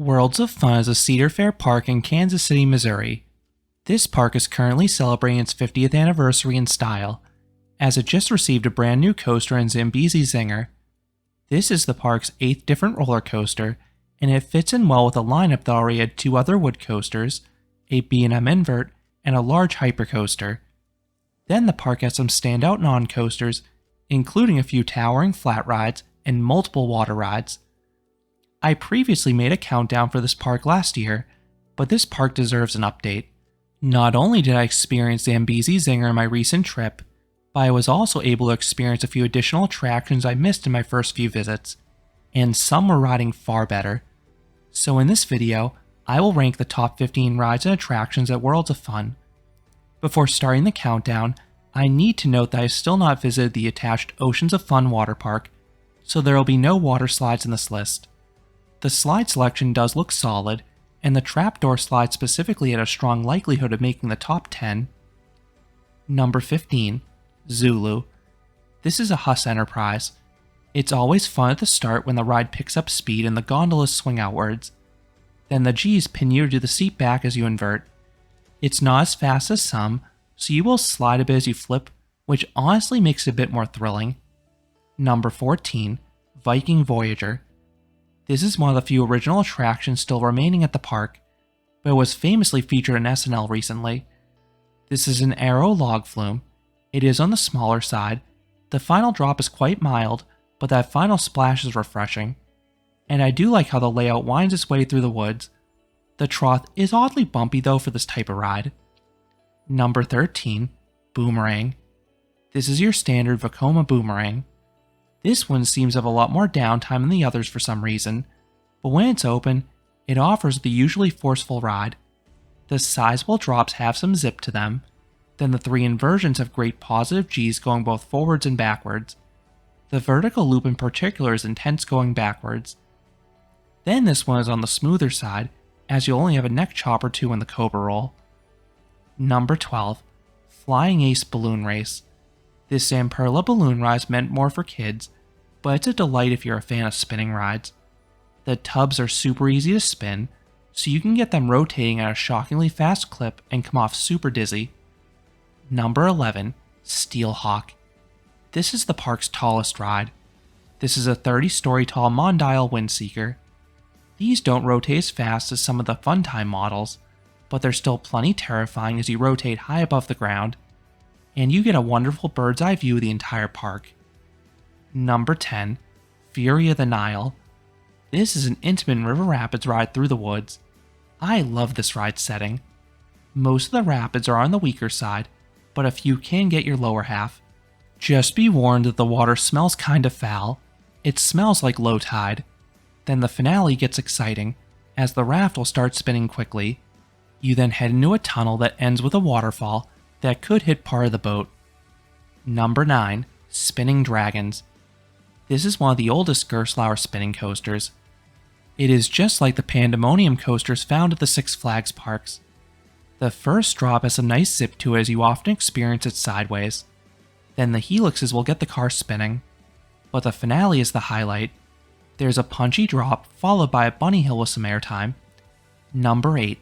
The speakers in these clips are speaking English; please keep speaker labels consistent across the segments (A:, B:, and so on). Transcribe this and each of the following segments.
A: Worlds of Fun is a Cedar Fair park in Kansas City, Missouri. This park is currently celebrating its 50th anniversary in style, as it just received a brand new coaster in Zambezi Zinger. This is the park's 8th different roller coaster, and it fits in well with a lineup that already had 2 other wood coasters, a B&M invert, and a large hypercoaster. Then the park has some standout non-coasters, including a few towering flat rides and multiple water rides. I previously made a countdown for this park last year, but this park deserves an update. Not only did I experience Zambesi Zinger in my recent trip, but I was also able to experience a few additional attractions I missed in my first few visits, and some were riding far better. So in this video, I will rank the top 15 rides and attractions at Worlds of Fun. Before starting the countdown, I need to note that I have still not visited the attached Oceans of Fun water park, so there will be no water slides in this list. The slide selection does look solid, and the trapdoor slide specifically had a strong likelihood of making the top 10. Number 15. Zulu. This is a Huss enterprise. It's always fun at the start when the ride picks up speed and the gondolas swing outwards. Then the G's pin you to the seat back as you invert. It's not as fast as some, so you will slide a bit as you flip, which honestly makes it a bit more thrilling. Number 14. Viking Voyager. This is one of the few original attractions still remaining at the park, but it was famously featured in SNL recently. This is an aero log flume. It is on the smaller side. The final drop is quite mild, but that final splash is refreshing. And I do like how the layout winds its way through the woods. The trough is oddly bumpy though for this type of ride. Number 13. Boomerang. This is your standard Vekoma Boomerang. This one seems to have a lot more downtime than the others for some reason, but when it's open, it offers the usually forceful ride. The sizable drops have some zip to them, then the 3 inversions have great positive G's going both forwards and backwards. The vertical loop in particular is intense going backwards. Then this one is on the smoother side, as you only have a neck chop or 2 in the Cobra Roll. Number 12. Flying Ace Balloon Race. This Zamperla balloon ride is meant more for kids, but it's a delight if you're a fan of spinning rides. The tubs are super easy to spin, so you can get them rotating at a shockingly fast clip and come off super dizzy. Number 11. Steelhawk. This is the park's tallest ride. This is a 30-story tall mondial windseeker. These don't rotate as fast as some of the Funtime models, but they're still plenty terrifying as you rotate high above the ground, and you get a wonderful bird's eye view of the entire park. Number 10. Fury of the Nile. This is an intimate river rapids ride through the woods. I love this ride setting. Most of the rapids are on the weaker side, but a few can get your lower half. Just be warned that the water smells kinda foul. It smells like low tide. Then the finale gets exciting, as the raft will start spinning quickly. You then head into a tunnel that ends with a waterfall that could hit part of the boat. Number 9. Spinning Dragons. This is one of the oldest Gerstlauer spinning coasters. It is just like the Pandemonium coasters found at the Six Flags parks. The first drop has a nice zip to it as you often experience it sideways. Then the helixes will get the car spinning. But the finale is the highlight. There's a punchy drop followed by a bunny hill with some airtime. Number 8.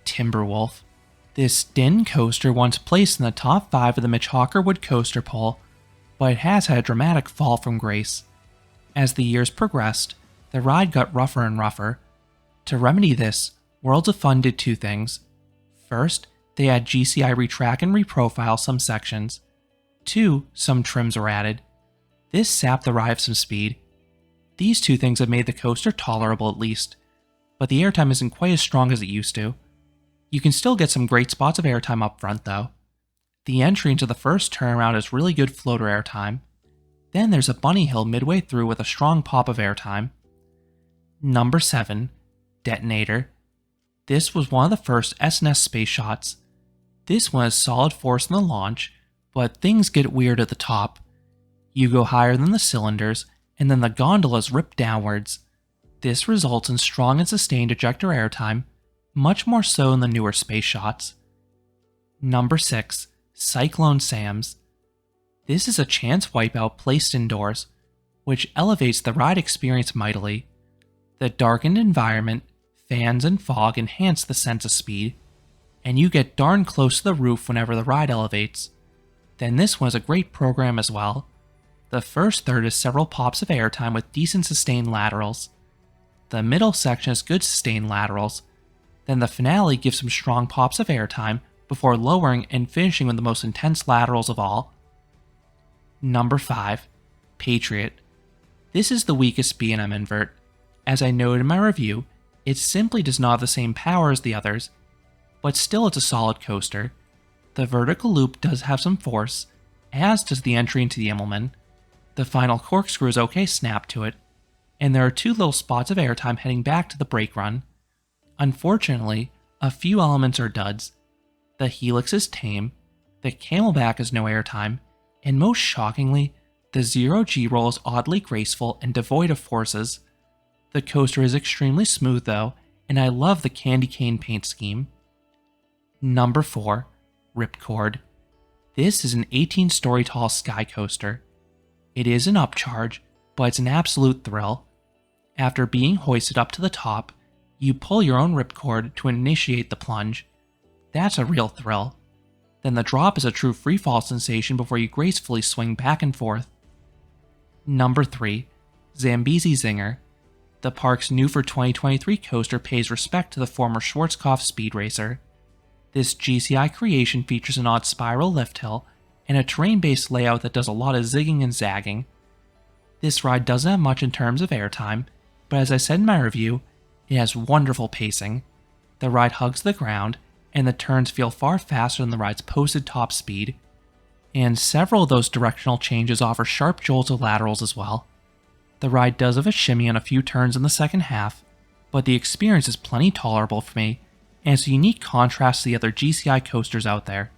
A: Timberwolf. This Din coaster once placed in the top 5 of the Mitch Hawker Wood Coaster Poll, but it has had a dramatic fall from grace. As the years progressed, the ride got rougher and rougher. To remedy this, Worlds of Fun did 2 things. First, they had GCI retrack and reprofile some sections. 2, some trims were added. This sapped the ride of some speed. These 2 things have made the coaster tolerable at least, but the airtime isn't quite as strong as it used to. You can still get some great spots of airtime up front though. The entry into the first turnaround has really good floater airtime. Then there's a bunny hill midway through with a strong pop of airtime. Number 7. Detonator. This was one of the first S&S space shots. This one has solid force in the launch, but things get weird at the top. You go higher than the cylinders, and then the gondolas rip downwards. This results in strong and sustained ejector airtime, much more so in the newer space shots. Number 6. Cyclone Sams. This is a chance wipeout placed indoors, which elevates the ride experience mightily. The darkened environment, Fans and fog enhance the sense of speed, and you get darn close to the roof whenever the ride elevates. Then this one is a great program as well. The first third is several pops of airtime with decent sustained laterals. The middle section has good sustained laterals. Then the finale gives some strong pops of airtime before lowering and finishing with the most intense laterals of all. Number 5. Patriot. This is the weakest B&M invert. As I noted in my review, it simply does not have the same power as the others, but still it's a solid coaster. The vertical loop does have some force, as does the entry into the Immelman. The final corkscrew is okay snap to it, and there are 2 little spots of airtime heading back to the brake run. Unfortunately, a few elements are duds. The helix is tame, the camelback has no airtime, and most shockingly, the Zerg Roll is oddly graceful and devoid of forces. The coaster is extremely smooth though, and I love the candy cane paint scheme. Number 4. Ripcord. This is an 18-story tall sky coaster. It is an upcharge, but it's an absolute thrill. After being hoisted up to the top, you pull your own ripcord to initiate the plunge. That's a real thrill. Then the drop is a true freefall sensation before you gracefully swing back and forth. Number 3. Zambesi Zinger. The park's new for 2023 coaster pays respect to the former Schwarzkopf speed racer. This GCI creation features an odd spiral lift hill and a terrain-based layout that does a lot of zigging and zagging. This ride doesn't have much in terms of airtime, but as I said in my review, it has wonderful pacing. The ride hugs the ground, and the turns feel far faster than the ride's posted top speed. And several of those directional changes offer sharp jolts of laterals as well. The ride does have a shimmy on a few turns in the second half, but the experience is plenty tolerable for me, and it's a unique contrast to the other GCI coasters out there.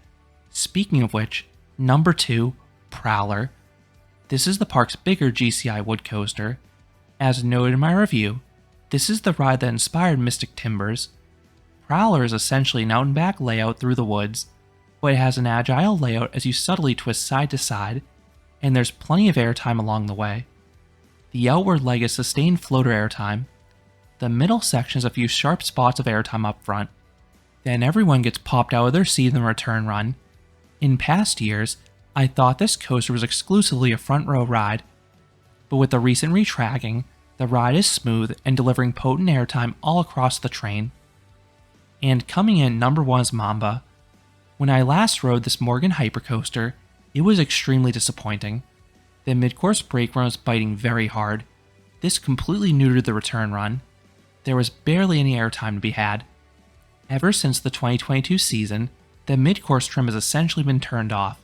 A: Speaking of which, number 2, Prowler. This is the park's bigger GCI wood coaster. As noted in my review, this is the ride that inspired Mystic Timbers. Prowler is essentially an out-and-back layout through the woods, but it has an agile layout as you subtly twist side to side, and there's plenty of airtime along the way. The outward leg is sustained floater airtime. The middle section has a few sharp spots of airtime up front. Then everyone gets popped out of their seat in the return run. In past years, I thought this coaster was exclusively a front row ride, but with the recent retracking, the ride is smooth and delivering potent airtime all across the train. And coming in number 1 is Mamba. When I last rode this Morgan hypercoaster, it was extremely disappointing. The mid-course brake run was biting very hard. This completely neutered the return run. There was barely any airtime to be had. Ever since the 2022 season, the mid-course trim has essentially been turned off,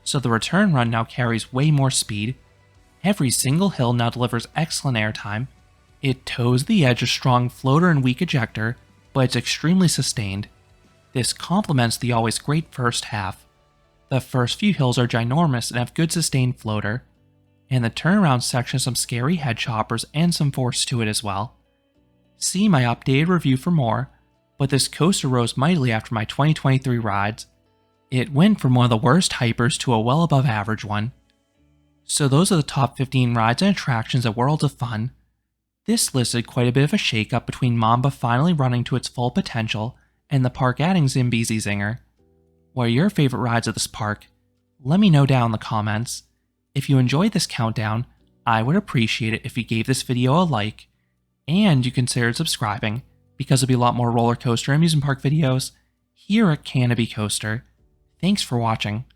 A: so the return run now carries way more speed. Every single hill now delivers excellent airtime. It toes the edge of strong floater and weak ejector, but it's extremely sustained. This complements the always great first half. The first few hills are ginormous and have good sustained floater, and the turnaround section has some scary head choppers and some force to it as well. See my updated review for more, but this coaster rose mightily after my 2023 rides. It went from one of the worst hypers to a well above average one. So those are the top 15 rides and attractions at Worlds of Fun. This listed quite a bit of a shakeup between Mamba finally running to its full potential and the park adding Zambezi Zinger. What are your favorite rides at this park? Let me know down in the comments. If you enjoyed this countdown, I would appreciate it if you gave this video a like, and you considered subscribing, because there'll be a lot more roller coaster and amusement park videos here at Canopy Coaster. Thanks for watching.